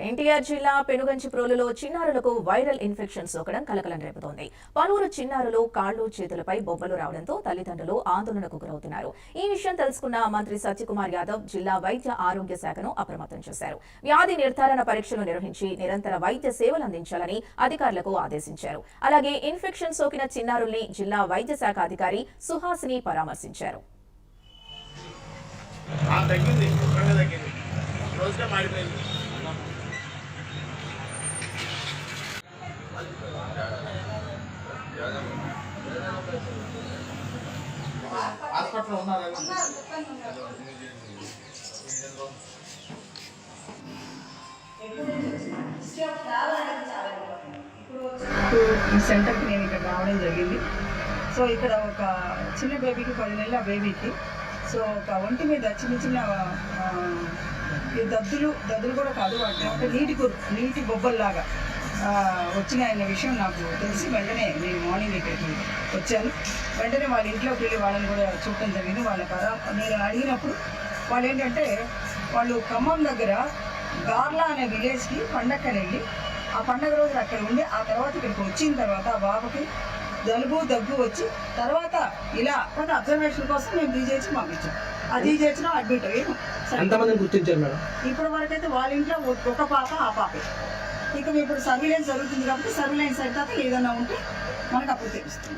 ఎన్టీఆర్ జిల్లా పెనుగంచిప్రోలులో చిన్నారులకు viral infection సోకడం కలకలం రేపుతోంది. పలువురు చిన్నారులు కాళ్లు చేతులపై బొబ్బలు రావడంతో తల్లిదండ్రులు ఆందోళనకు గురవుతున్నారు. ఈ విషయం తెలుసుకున్న మంత్రి సత్యకుమార్ యాదవ్ జిల్లా వైద్య ఆరోగ్య శాఖను అప్రమత్తం చేశారు. వ్యాధి నిర్ధారణ పరీక్షలు నిర్వహించి నిరంతర వైద్య సేవలు అందించాలని అధికారులకు ఆదేశించారు. అలాగే ఇన్ఫెక్షన్ సోకిన చిన్నారుల్ని జిల్లా వైద్య శాఖ అధికారి సుహాసిని పరామర్శించారు. ఈ సెంటర్కి నేను ఇక్కడ రావడం జరిగింది. సో ఇక్కడ ఒక చిన్న బేబీకి 10 నెలల బేబీకి సో ఒక ఒంటి మీద చిన్న చిన్న దద్దులు కూడా కాదు, వాటి నీటి బొబ్బల్లాగా వచ్చినాయన్న విషయం నాకు తెలిసి వెంటనే నేను మార్నింగ్ ఇక్కడికి వచ్చాను. వెంటనే వాళ్ళ ఇంట్లోకి వెళ్ళి వాళ్ళని కూడా చూడటం జరిగింది. నేను అడిగినప్పుడు వాళ్ళు ఏంటంటే వాళ్ళు ఖమ్మం దగ్గర గార్లా అనే విలేజ్కి పండక్కని వెళ్ళి ఆ పండగ రోజు అక్కడ ఉండి ఆ తర్వాత ఇక్కడికి వచ్చిన తర్వాత ఆ బాబుకి జలుబు దగ్గు వచ్చి తర్వాత ఇలా కొంత అబ్జర్వేషన్ కోసం మేము జీజేహెచ్ పంపించాం. ఆ జీజేహెచ్లో అడ్మిట్ అయ్యాము. గుర్తించారు మేడం? ఇప్పటి వరకు అయితే వాళ్ళ ఇంట్లో ఒక పాప ఆ పాపే. ఇక ఇప్పుడు సర్వీలెన్స్ జరుగుతుంది కాబట్టి సర్వీలెన్స్ అయిన తర్వాత ఏదైనా ఉంటే మనకు అప్పుడు తెలుస్తుంది.